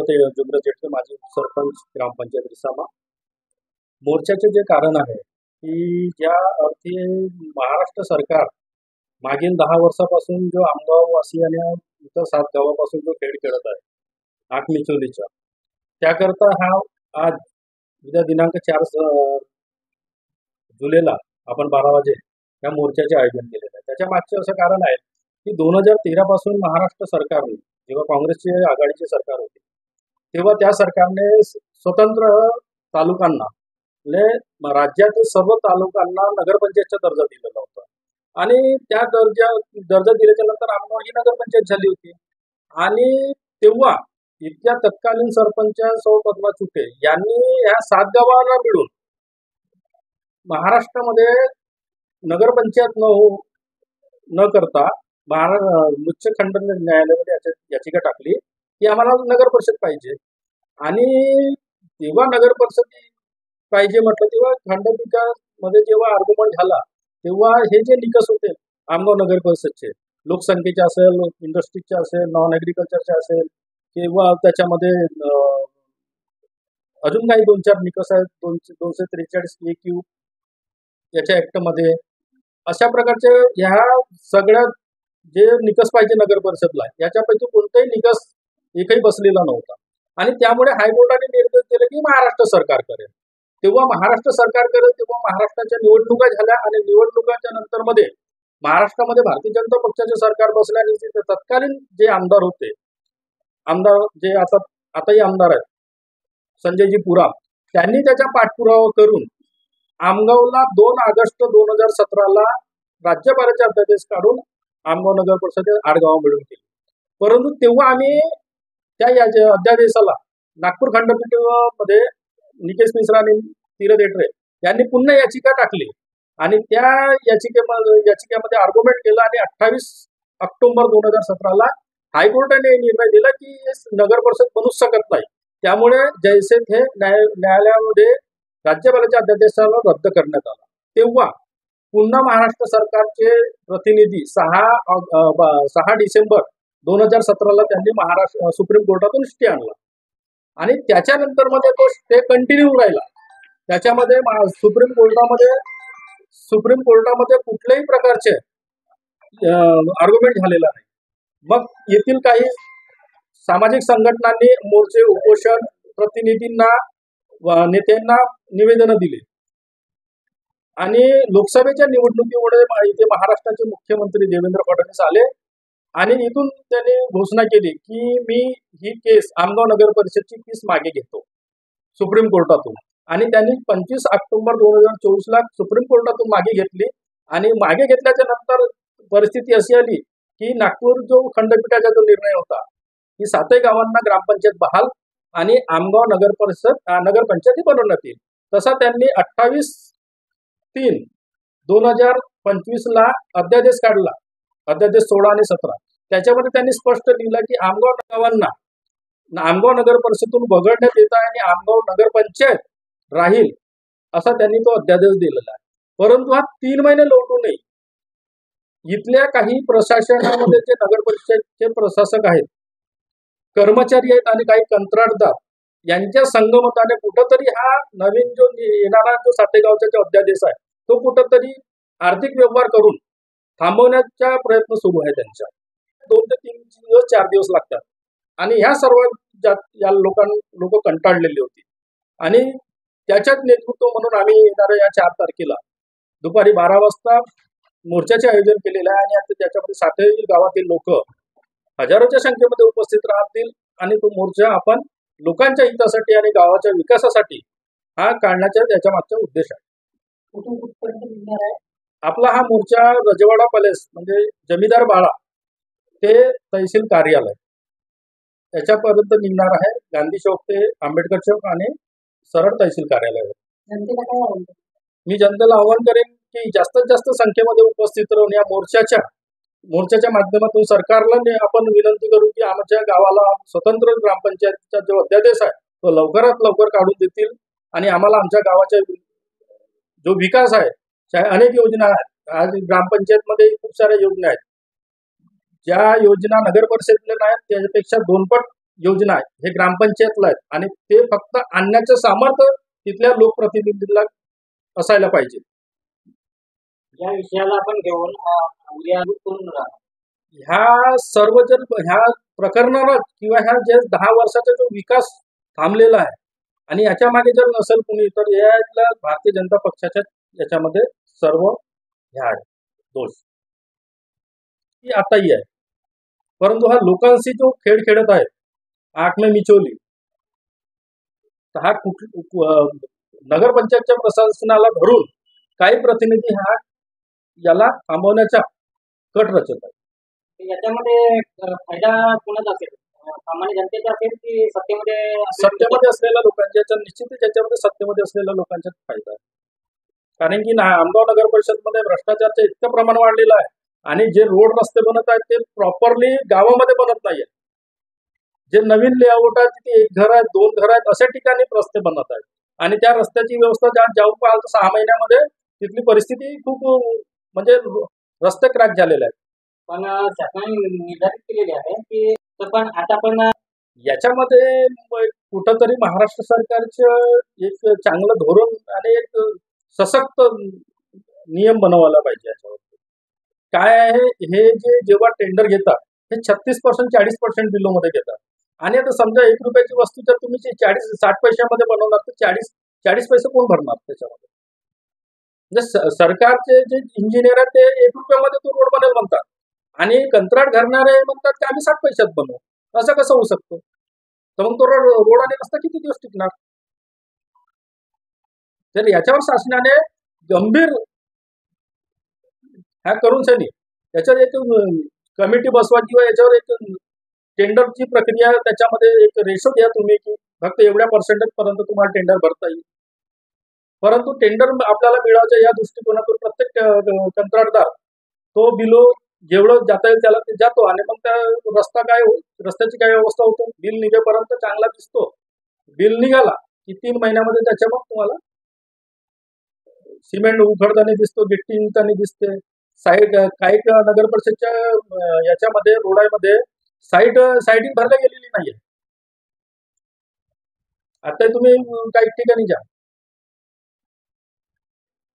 तीरथ जुग्र जेठे माजी सरपंच ग्रामपंचायत रिसामा. मोर्चाचे जे कारण आहे की ज्या अर्थी महाराष्ट्र सरकार मागील 10 वर्षापासून जो आमगाव वासी आणि इतर 7 गावापासून जो खेळ खेळत आहे आठमिचोलीच्या, त्याकरता हा आज उद्या दिनांक 4 जुलैला आपण 12 वाजे या मोर्चाचे आयोजन केलेलं आहे. त्याच्या मागचे असं कारण आहे की 2013 पासून महाराष्ट्र सरकारने, जेव्हा काँग्रेसची आघाडीचे सरकार होते तेव्हा त्या सरकारने स्वतंत्र तालुकांना राज्यातील सर्व तालुकांना नगरपंचायतचा दर्जा दिलेला होता आणि त्या दर्जा दिल्याच्या नंतर आमगाव ही नगरपंचायत झाली होती. आणि तेव्हा इथल्या तत्कालीन सरपंच सौ पद्मा चुटे यांनी ह्या 7 गावांना मिळून महाराष्ट्रामध्ये नगरपंचायत न करता उच्च खंडन न्यायालयामध्ये याचिका टाकली की आम्हाला नगर परिषद पाहिजे. आणि तेव्हा नगर परिषद पाहिजे म्हटलं तेव्हा खंडपीठामध्ये जेव्हा आर्ग्युमेंट झाला तेव्हा हे जे निकष होते आमगाव नगर परिषदचे, लोकसंख्येचे असेल, इंडस्ट्रीजचे असेल, नॉन ॲग्रिकल्चरचे असेल, किंवा त्याच्यामध्ये अजून काही 2-4 निकष आहेत, 243 AQ याच्या ऍक्टमध्ये, अशा प्रकारचे ह्या सगळ्या जे निकष पाहिजे नगर परिषदला याच्यापैकी कोणताही निकष एकही बसलेला नव्हता. आणि त्यामुळे हायकोर्टाने निर्देश दिले की महाराष्ट्र सरकार करेल. तेव्हा महाराष्ट्र सरकार करेल तेव्हा महाराष्ट्राच्या निवडणुका झाल्या आणि निवडणुकाच्या नंतर मध्ये महाराष्ट्रामध्ये भारतीय जनता पक्षाचे सरकार बसल्याने तत्कालीन जे आमदार होते, आमदार जे आताही आमदार आहेत संजयजी पुराम, त्यांनी त्याचा पाठपुरावा करून आमगावला 2 ऑगस्ट 2017ला राज्यपालाचे अध्यादेश काढून आमगाव नगर परिषद 8 गाव मिळून केली. परंतु तेव्हा आम्ही त्या अध्यादेशाला नागपूर खंडपीठामध्ये निकेश मिश्रा आणि तीरथ जेठे यांनी पुन्हा याचिका टाकली आणि त्या याचिकेमध्ये आर्ग्युमेंट केला आणि 28 ऑक्टोबर 2017ला हायकोर्टाने निर्णय दिला की नगर परिषद बनूच शकत नाही. त्यामुळे जैसे थे न्यायालयामध्ये राज्यपालाच्या अध्यादेशाला रद्द करण्यात आला. तेव्हा पुन्हा महाराष्ट्र सरकारचे प्रतिनिधी 6 डिसेंबर 2017ला त्यांनी महाराष्ट्र सुप्रीम कोर्टातून स्टे आणला आणि त्याच्यानंतर मध्ये तो स्टे कंटिन्यू राहिला. त्याच्यामध्ये सुप्रीम कोर्टामध्ये कुठल्याही प्रकारचे आर्ग्युमेंट झालेला नाही. मग येथील काही सामाजिक संघटनांनी मोर्चे, उपोषण, प्रतिनिधींना, नेत्यांना निवेदनं दिली आणि लोकसभेच्या निवडणुकीमुळे इथे महाराष्ट्राचे मुख्यमंत्री देवेंद्र फडणवीस आले आणि इथून त्यांनी घोषणा केली की मी ही केस आमगाव नगर परिषदची केस मागे घेतो सुप्रीम कोर्टातून. आणि त्यांनी 25 ऑक्टोबर 2024ला सुप्रीम कोर्टातून मागे घेतली आणि मागे घेतल्याच्या नंतर परिस्थिती अशी आली की नागपूर जो खंडपीठाचा जो निर्णय होता की 7 गावांना ग्रामपंचायत बहाल आणि आमगाव नगरपंचायती बनवण्यात येईल, तसा त्यांनी 28/3/2025ला अध्यादेश काढला, अध्यादेश 16 आणि 17. त्याच्यामध्ये त्यांनी स्पष्ट लिहिलं की आमगाव गावांना आमगाव नगर परिषदेतून वगळण्यात येत आहे आणि आमगाव नगरपंचायत राहील असा त्यांनी तो अध्यादेश दिलेला आहे. परंतु हा 3 महिने लोटूनही इथल्या काही प्रशासनामध्ये जे नगर परिषदेचे प्रशासक आहेत, कर्मचारी आहेत आणि काही कंत्राटदार यांच्या संगमताने कुठंतरी हा नवीन जो येणारा जो सातेगावचा जो अध्यादेश आहे तो कुठंतरी आर्थिक व्यवहार करून थांबवण्याचा प्रयत्न सुरू आहे त्यांच्या. 2 ते 3 दिवस 4 दिवस लागतात आणि ह्या सर्व लोक कंटाळलेली होती आणि त्याच्यात नेतृत्व म्हणून आम्ही येणाऱ्या या 4 तारखेला दुपारी 12 वाजता मोर्चाचे आयोजन केलेलं आहे आणि त्याच्यामध्ये 7 गावातील लोक हजारोच्या संख्येमध्ये उपस्थित राहतील आणि तो मोर्चा आपण लोकांच्या हितासाठी आणि गावाच्या विकासासाठी हा काढण्याचा त्याच्या मागचा उद्देश आहे. आपला हा मोर्चा रजवाडा पॅलेस म्हणजे जमीदार बाळा ते तहसील कार्यालय याच्यापर्यंत निघणार आहे. गांधी चौक ते आंबेडकर चौक आणि सरळ तहसील कार्यालयावर. मी जनतेला आवाहन करेन की जास्तीत जास्त संख्येमध्ये उपस्थित राहून या मोर्चाच्या माध्यमातून सरकारला आपण विनंती करू की आमच्या गावाला स्वतंत्र ग्रामपंचायतचा जो अध्यादेश आहे तो लवकरात लवकर काढून देतील आणि आम्हाला आमच्या गावाचा जो विकास आहे, अनेक योजना आहेत. आज ग्रामपंचायतमध्ये खूप साऱ्या योजना आहेत, ज्या योजना नगर परिषदेला नाहीत त्याच्यापेक्षा 2 पट योजना आहे हे ग्रामपंचायतला आहेत आणि ते फक्त आणण्याचं सामर्थ्य तिथल्या लोकप्रतिनिधीला असायला पाहिजे. या विषयाला आपण घेऊन उद्या करून राहणार. ह्या सर्व जर ह्या प्रकरणाला किंवा ह्या जे 10 वर्षाचा जो विकास थांबलेला आहे आणि याच्या मागे जर नसेल कुणी तर यातल्या भारतीय जनता पक्षाच्या याच्यामध्ये सर्व ह्या आहे दोष ही आताही आहे. परंतु हा लोकांशी जो खेळ खेळत आहे आंख में मिचोली, तर हा नगरपंचायतच्या प्रशासनाला धरून काही प्रतिनिधी हा याला थांबवण्याचा कट रचत आहे. याच्यामध्ये फायदा कोणाचा असेल, सामान्य जनतेचा असेल की सत्तेमध्ये असलेल्या लोकांच्या? निश्चितच याच्यामध्ये सत्तेमध्ये असलेल्या लोकांचा फायदा आहे. कारण की आमगाव नगर परिषदमध्ये भ्रष्टाचारचं इतकं प्रमाण वाढलेलं आहे आणि जे रोड रस्ते बनत आहेत ते प्रॉपरली गावामध्ये बनत नाहीये. जे नवीन लेआउट आहेत तिथे 1 घर आहेत 2 घर आहेत अशा ठिकाणी रस्ते बनत आहेत आणि त्या रस्त्याची व्यवस्था जाऊन पाहाल तर 6 महिन्यामध्ये तिथली परिस्थिती खूप म्हणजे रस्ते क्रॅक झालेले आहेत. पण शासनाने निर्धारित केलेले आहे की पण आता पण याच्यामध्ये कुठंतरी महाराष्ट्र सरकारचं एक चांगलं धोरण आणि एक सशक्त नियम बनवायला पाहिजे. याच्यावर काय आहे हे जे जेव्हा टेंडर घेतात हे 36% 40% बिलोमध्ये घेतात आणि आता समजा 1 रुपयाची वस्तू जर तुम्ही 60 पैशामध्ये बनवणार तर 40 पैसे कोण भरणार त्याच्यामध्ये? म्हणजे सरकारचे जे इंजिनियर आहेत ते 1 रुपयामध्ये तो रोड बनेल म्हणतात आणि कंत्राट घडणारे म्हणतात की आम्ही 60 पैशात बनवू. असं कसं होऊ शकतो? तर मग तो रोड आणि रस्ता किती दिवस टिकणार? तर याच्यावर शासनाने गंभीर ह्या करून सनी याच्यावर एक कमिटी बसवा किंवा याच्यावर एक टेंडरची प्रक्रिया त्याच्यामध्ये एक रेशो द्या तुम्ही की फक्त एवढ्या पर्सेंटेज पर्यंत तुम्हाला टेंडर भरता येईल. परंतु टेंडर आपल्याला मिळायच्या या दृष्टिकोनातून प्रत्येक कंत्राटदार तो बिलो जेवढं जाता येईल त्याला ते जातो आणि मग त्या रस्त्याची काय अवस्था होतो? बिल निघेपर्यंत चांगला दिसतो. बिल निघाला की 3 महिन्यामध्ये त्याच्या मग तुम्हाला सिमेंट उघडताना दिसतो, गिट्टी निघताना दिसते. साईड काही नगर परिषदच्या याच्यामध्ये रोडामध्ये साईडिंग भरल्या गेलेली नाहीये. आता तुम्ही काही ठिकाणी जा.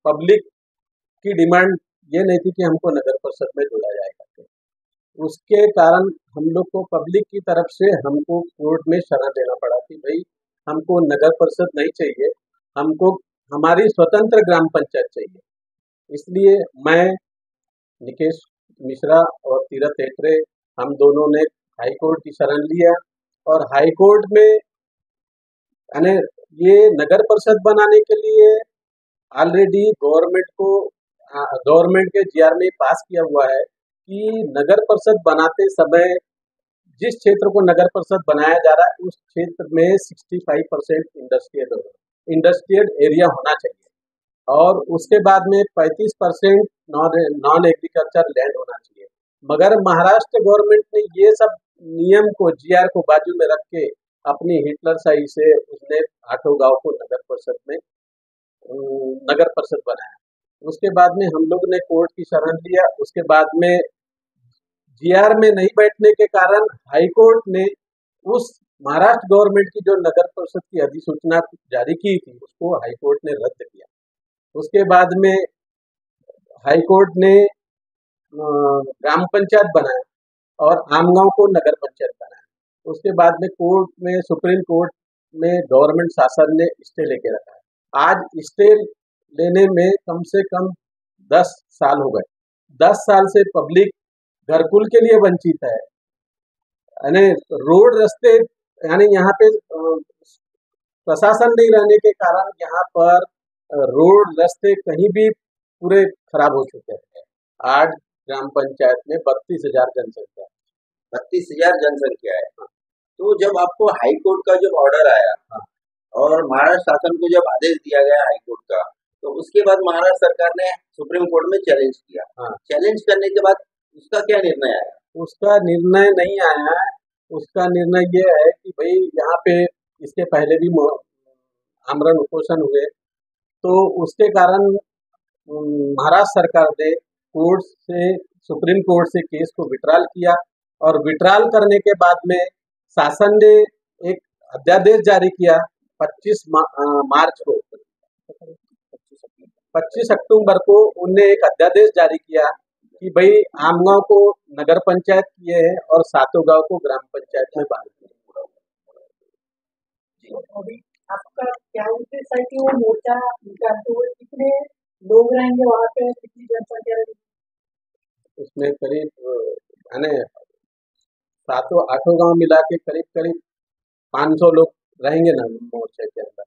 पब्लिक की डिमांड ये नहीं थी कि हमको नगर परिषद में जोड़ा जाएगा, उसके कारण हम लोग को पब्लिक की तरफ से हमको कोर्ट में शरण देना पड़ा कि भाई हमको नगर परिषद नहीं चाहिए, हमको हमारी स्वतंत्र ग्राम पंचायत चाहिए। इसलिए मैं, निकेश मिश्रा और तीरथ हेटरे, हम दोनों ने हाई कोर्ट की शरण लिया और हाई कोर्ट में यानी ये नगर परिषद बनाने के लिए ऑलरेडी गवर्नमेंट के जीआर में पास किया हुआ है कि नगर परिषद बनाते समय जिस क्षेत्र को नगर परिषद बनाया जा रहा है उस क्षेत्र में 65% इंडस्ट्रियल एरिया होना चाहिए और उसके बाद में 35% नॉन एग्रीकल्चर लैंड होना चाहिए। मगर महाराष्ट्र गवर्नमेंट ने ये सब नियम को जीआर को बाजू में रख के अपनी हिटलर शाही से उसने 8 गांव को नगर परिषद बनाया। उसके बाद में हम लोग ने कोर्ट की शरण लिया। उसके बाद में जीआर में नहीं बैठने के कारण हाई कोर्ट ने उस महाराष्ट्र गवर्नमेंट की जो नगर परिषद की अधिसूचना जारी की थी उसको हाई कोर्ट ने रद्द किया। उसके बाद में हाई कोर्ट ने ग्राम पंचायत बनाया और आमगांव को नगर पंचायत बनाया। उसके बाद में कोर्ट में, सुप्रीम कोर्ट में गवर्नमेंट शासन ने स्टे लेके रखा है। आज स्टे लेने में कम से कम 10 साल हो गए। 10 साल से पब्लिक घरकुल के लिए वंचित है। यानी रोड रास्ते, यानी यहाँ पे प्रशासन नहीं रहने के कारण यहाँ पर रोड रास्ते कहीं भी पूरे खराब हो चुके हैं। आज ग्राम पंचायत में 32,000 जनसंख्या है। 32,000 जनसंख्या है। तो जब आपको हाई कोर्ट का जब ऑर्डर आया और महाराष्ट्र शासन को जब आदेश दिया गया हाई कोर्ट का, तो उसके बाद महाराष्ट्र सरकार ने सुप्रीम कोर्ट में चैलेंज किया। चैलेंज करने के बाद उसका क्या निर्णय आया? उसका निर्णय नहीं आया है। उसका निर्णय ये है कि भाई यहाँ पे इसके पहले भी आमरण उपोषण हुए, तो उसके कारण महाराष्ट्र सरकार ने कोर्ट से, सुप्रीम कोर्ट से केस को विड्रॉल किया और विड्रॉल करने के बाद में शासन ने एक अध्यादेश जारी किया 25 मार्च को, 25 अक्टूबर को उनने एक अध्यादेश जारी किया कि भाई आम गांव को नगर पंचायत किए हैं और सातों गांव को ग्राम पंचायत में बहाल किया। अभी आपका क्या उद्देश्य है कि वो मोर्चा निकालते हुए कितने लोग रहेंगे वहाँ पे, कितनी जनसंख्या रहेगी? उसमें करीब यानी सातों आठों गांव मिला के करीब 500 लोग रहेंगे ना मोर्चे के अंदर।